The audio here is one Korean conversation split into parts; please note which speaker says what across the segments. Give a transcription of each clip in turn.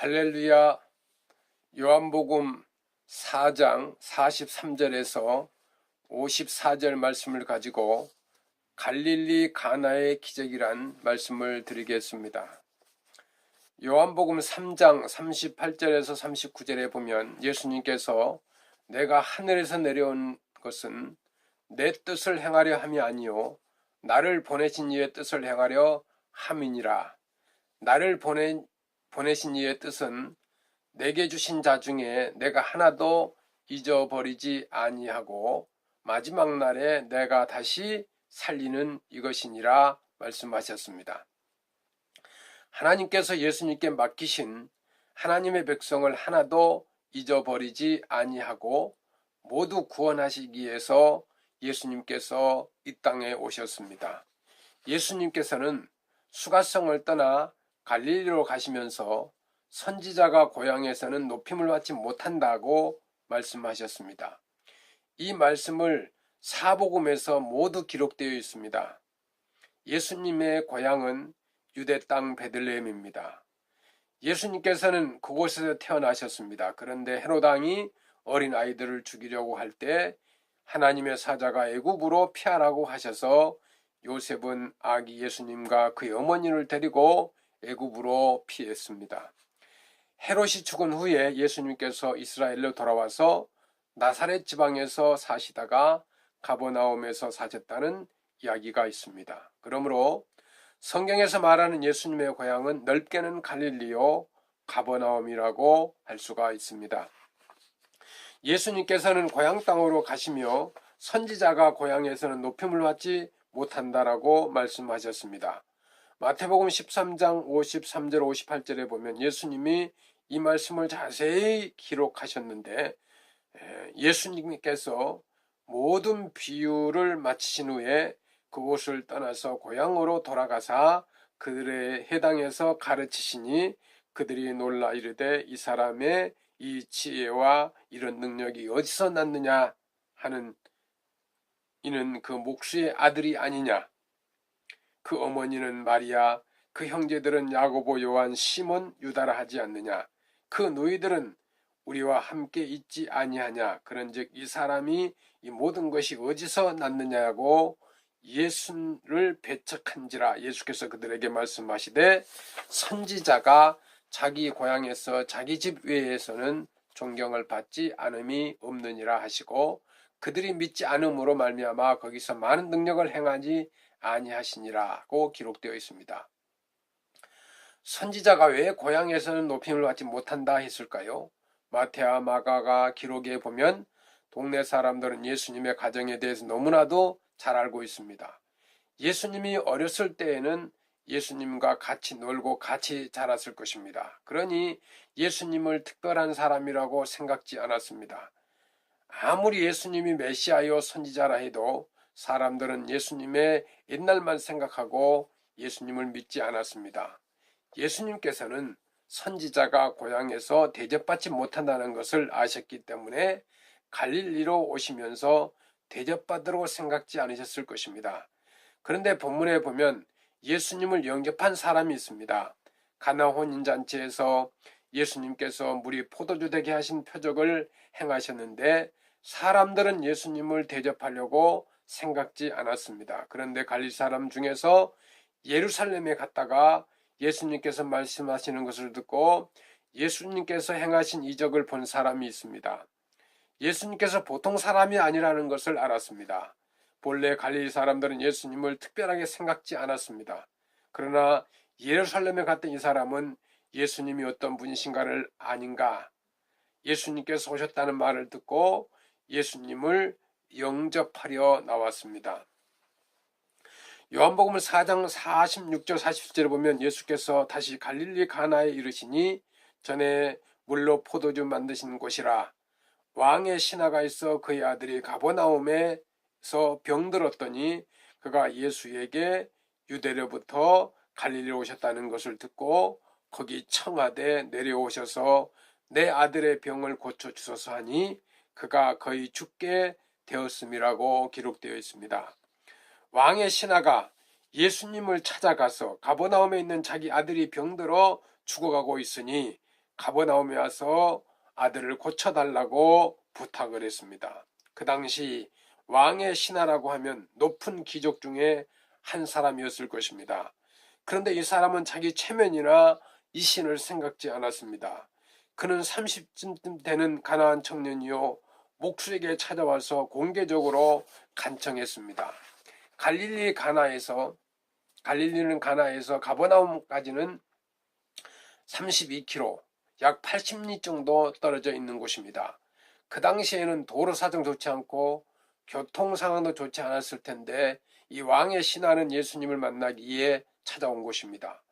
Speaker 1: 할렐루야. 요한복음 4장 43절에서 54절 말씀을 가지고 갈릴리 가나의 기적이란 말씀을 드리겠습니다. 요한복음 3장 38절에서 39절에 보면 예수님께서 내가 하늘에서 내려온 것은 내 뜻을 행하려 함이 아니요 나를 보내신 이의 뜻을 행하려 함이니라. 나를 보내신 이의 뜻은 내게 주신 자 중에 내가 하나도 잊어버리지 아니하고 마지막 날에 내가 다시 살리는 이것이니라 말씀하셨습니다. 하나님께서 예수님께 맡기신 하나님의 백성을 하나도 잊어버리지 아니하고 모두 구원하시기 위해서 예수님께서 이 땅에 오셨습니다. 예수님께서는 수가성을 떠나 갈릴리로 가시면서 선지자가 고향에서는 높임을 받지 못한다고 말씀하셨습니다. 이 말씀을 사복음에서 모두 기록되어 있습니다. 예수님의 고향은 유대 땅 베들레헴입니다. 예수님께서는 그곳에서 태어나셨습니다. 그런데 헤롯 왕이 어린 아이들을 죽이려고 할 때 하나님의 사자가 애굽으로 피하라고 하셔서 요셉은 아기 예수님과 그의 어머니를 데리고 애굽으로 피했습니다. 헤롯이 죽은 후에 예수님께서 이스라엘로 돌아와서 나사렛 지방에서 사시다가 가버나움에서 사셨다는 이야기가 있습니다. 그러므로 성경에서 말하는 예수님의 고향은 넓게는 갈릴리요 가버나움이라고 할 수가 있습니다. 예수님께서는 고향 땅으로 가시며 선지자가 고향에서는 높임을 받지 못한다라고 말씀하셨습니다. 마태복음 13장 53절 58절에 보면 예수님이 이 말씀을 자세히 기록하셨는데 예수님께서 모든 비유를 마치신 후에 그곳을 떠나서 고향으로 돌아가사 그들의 해당에서 가르치시니 그들이 놀라 이르되 이 사람의 이 지혜와 이런 능력이 어디서 났느냐 하는 이는 그 목수의 아들이 아니냐. 그 어머니는 마리아, 그 형제들은 야고보, 요한, 시몬, 유다라 하지 않느냐. 그 너희들은 우리와 함께 있지 아니하냐. 그런즉 이 사람이 이 모든 것이 어디서 났느냐고 예수를 배척한지라. 예수께서 그들에게 말씀하시되 선지자가 자기 고향에서 자기 집 외에서는 존경을 받지 않음이 없느니라 하시고 그들이 믿지 않음으로 말미암아 거기서 많은 능력을 행하지 아니하시니라고 기록되어 있습니다. 선지자가 왜 고향에서는 높임을 받지 못한다 했을까요? 마태와 마가가 기록에 보면 동네 사람들은 예수님의 가정에 대해서 너무나도 잘 알고 있습니다. 예수님이 어렸을 때에는 예수님과 같이 놀고 같이 자랐을 것입니다. 그러니 예수님을 특별한 사람이라고 생각지 않았습니다. 아무리 예수님이 메시아요 선지자라 해도 사람들은 예수님의 옛날만 생각하고 예수님을 믿지 않았습니다. 예수님께서는 선지자가 고향에서 대접받지 못한다는 것을 아셨기 때문에 갈릴리로 오시면서 대접받으려고 생각지 않으셨을 것입니다. 그런데 본문에 보면 예수님을 영접한 사람이 있습니다. 가나 혼인잔치에서 예수님께서 물이 포도주 되게 하신 표적을 행하셨는데 사람들은 예수님을 대접하려고 생각지 않았습니다. 그런데 갈릴 사람 중에서 예루살렘에 갔다가 예수님께서 말씀하시는 것을 듣고 예수님께서 행하신 이적을 본 사람이 있습니다. 예수님께서 보통 사람이 아니라는 것을 알았습니다. 본래 갈릴리 사람들은 예수님을 특별하게 생각지 않았습니다. 그러나 예루살렘에 갔던 이 사람은 예수님이 어떤 분이신가를 아닌가, 예수님께서 오셨다는 말을 듣고 예수님을 영접하려 나왔습니다. 요한복음 4장 46절 47절에 보면 예수께서 다시 갈릴리 가나에 이르시니 전에 물로 포도주 만드신 곳이라. 왕의 신하가 있어 그의 아들이 가버나움에서 병들었더니 그가 예수에게 유대로부터 갈릴리로 오셨다는 것을 듣고 거기 청하되 내려오셔서 내 아들의 병을 고쳐주소서 하니 그가 거의 죽게 되었음이라고 기록되어 있습니다. 왕의 신하가 예수님을 찾아가서 가버나움에 있는 자기 아들이 병들어 죽어가고 있으니 가버나움에 와서 아들을 고쳐달라고 부탁을 했습니다. 그 당시 왕의 신하라고 하면 높은 귀족 중에 한 사람이었을 것입니다. 그런데 이 사람은 자기 체면이나 이신을 생각지 않았습니다. 그는 30쯤 되는 가난한 청년이요 목수에게 찾아와서 공개적으로 간청했습니다. 갈릴리는 가나에서 가버나움까지는 32km, 약 80리 정도 떨어져 있는 곳입니다. 그 당시에는 도로 사정 좋지 않고 교통 상황도 좋지 않았을 텐데 이 왕의 신하는 예수님을 만나기 위해 찾아온 곳입니다.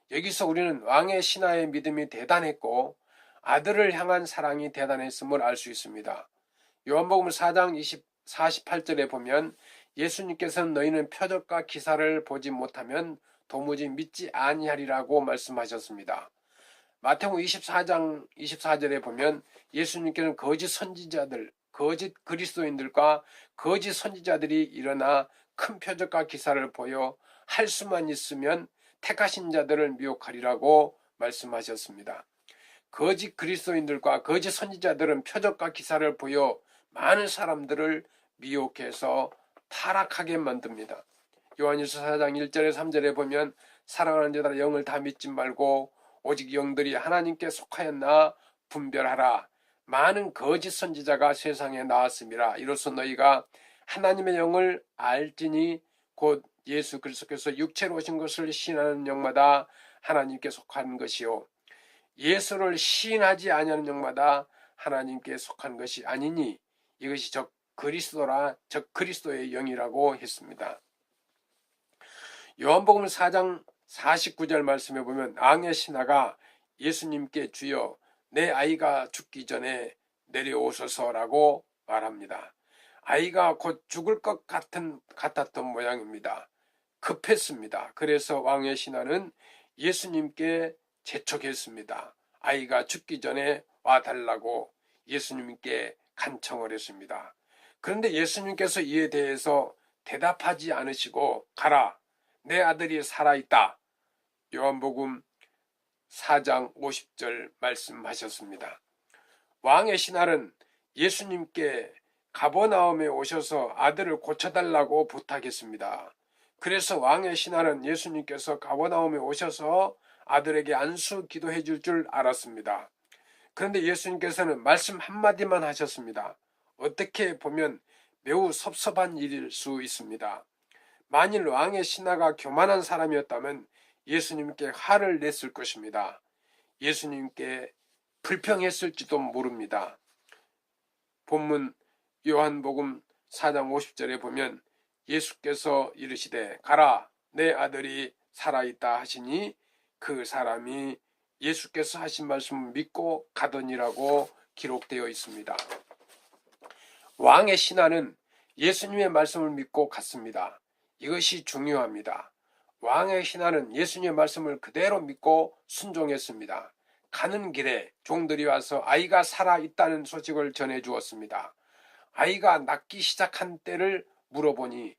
Speaker 1: 여기서 우리는 왕의 신하의 믿음이 대단했고 아들을 향한 사랑이 대단했음을 알 수 있습니다. 요한복음 4장 48절에 보면 예수님께서는 너희는 표적과 기사를 보지 못하면 도무지 믿지 아니하리라고 말씀하셨습니다. 마태복음 24장 24절에 보면 예수님께서는 거짓 선지자들, 거짓 그리스도인들과 거짓 선지자들이 일어나 큰 표적과 기사를 보여 할 수만 있으면 택하신 자들을 미혹하리라고 말씀하셨습니다. 거짓 그리스도인들과 거짓 선지자들은 표적과 기사를 보여 많은 사람들을 미혹해서 타락하게 만듭니다. 요한일서 4장 1절에 3절에 보면 사랑하는 자들아 영을 다 믿지 말고 오직 영들이 하나님께 속하였나 분별하라. 많은 거짓 선지자가 세상에 나왔음이라. 이로써 너희가 하나님의 영을 알지니 곧 예수 그리스도께서 육체로 오신 것을 시인하는 영마다 하나님께 속한 것이요 예수를 시인하지 아니하는 영마다 하나님께 속한 것이 아니니 이것이 적 그리스도의 영이라고 했습니다. 요한복음 4장 49절 말씀에 보면 왕의 신하가 예수님께 주여 내 아이가 죽기 전에 내려오소서라고 말합니다. 아이가 곧 죽을 것 같았던 모양입니다. 급했습니다. 그래서 왕의 신하는 예수님께 재촉했습니다. 아이가 죽기 전에 와달라고 예수님께 간청을 했습니다. 그런데 예수님께서 이에 대해서 대답하지 않으시고 가라 내 아들이 살아있다. 요한복음 4장 50절 말씀하셨습니다. 왕의 신하는 예수님께 가버나움에 오셔서 아들을 고쳐달라고 부탁했습니다. 그래서 왕의 신하는 예수님께서 가버나움에 오셔서 아들에게 안수 기도해 줄 알았습니다. 그런데 예수님께서는 말씀 한마디만 하셨습니다. 어떻게 보면 매우 섭섭한 일일 수 있습니다. 만일 왕의 신하가 교만한 사람이었다면 예수님께 화를 냈을 것입니다. 예수님께 불평했을지도 모릅니다. 본문 요한복음 4장 50절에 보면 예수께서 이르시되 가라 내 아들이 살아있다 하시니 그 사람이 예수께서 하신 말씀을 믿고 가더니라고 기록되어 있습니다. 왕의 신하는 예수님의 말씀을 믿고 갔습니다. 이것이 중요합니다. 왕의 신하는 예수님의 말씀을 그대로 믿고 순종했습니다. 가는 길에 종들이 와서 아이가 살아있다는 소식을 전해 주었습니다. 아이가 낫기 시작한 때를 물어보니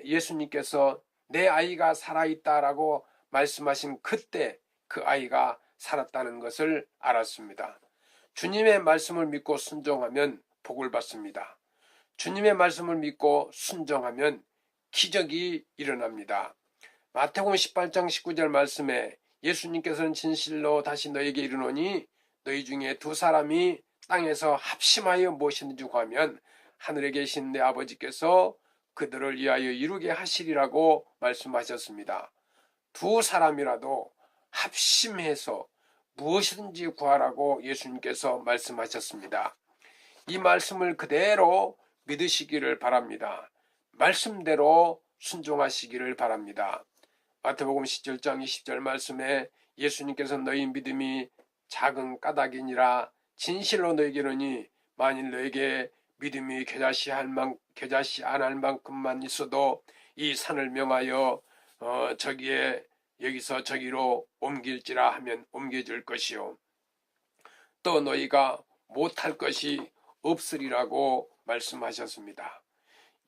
Speaker 1: 예수님께서 내 아이가 살아있다라고 말씀하신 그때 그 아이가 살았다는 것을 알았습니다. 주님의 말씀을 믿고 순종하면 복을 받습니다. 주님의 말씀을 믿고 순종하면 기적이 일어납니다. 마태복음 18장 19절 말씀에 예수님께서는 진실로 다시 너에게 이르노니 너희 중에 두 사람이 땅에서 합심하여 무엇이든지 구하면 하늘에 계신 내 아버지께서 그들을 위하여 이루게 하시리라고 말씀하셨습니다. 두 사람이라도 합심해서 무엇이든지 구하라고 예수님께서 말씀하셨습니다. 이 말씀을 그대로 믿으시기를 바랍니다. 말씀대로 순종하시기를 바랍니다. 마태복음 17장 20절 말씀에 예수님께서 너희 믿음이 작은 까닭이니라 진실로 너에게 이르니 만일 너에게 믿음이 겨자씨 안 할 만큼만 있어도 이 산을 명하여 여기서 저기로 옮길지라 하면 옮겨질 것이요 또 너희가 못할 것이 없으리라고 말씀하셨습니다.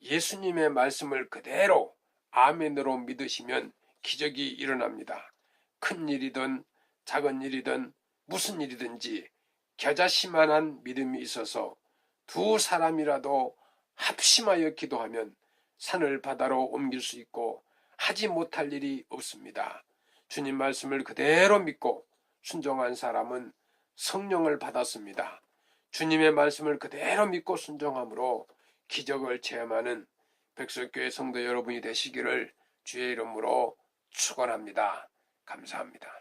Speaker 1: 예수님의 말씀을 그대로 아멘으로 믿으시면 기적이 일어납니다. 큰 일이든 작은 일이든 무슨 일이든지 겨자씨만한 믿음이 있어서 두 사람이라도 합심하여 기도하면 산을 바다로 옮길 수 있고 하지 못할 일이 없습니다. 주님 말씀을 그대로 믿고 순종한 사람은 성령을 받았습니다. 주님의 말씀을 그대로 믿고 순종함으로 기적을 체험하는 백석교회 성도 여러분이 되시기를 주의 이름으로 축원합니다. 감사합니다.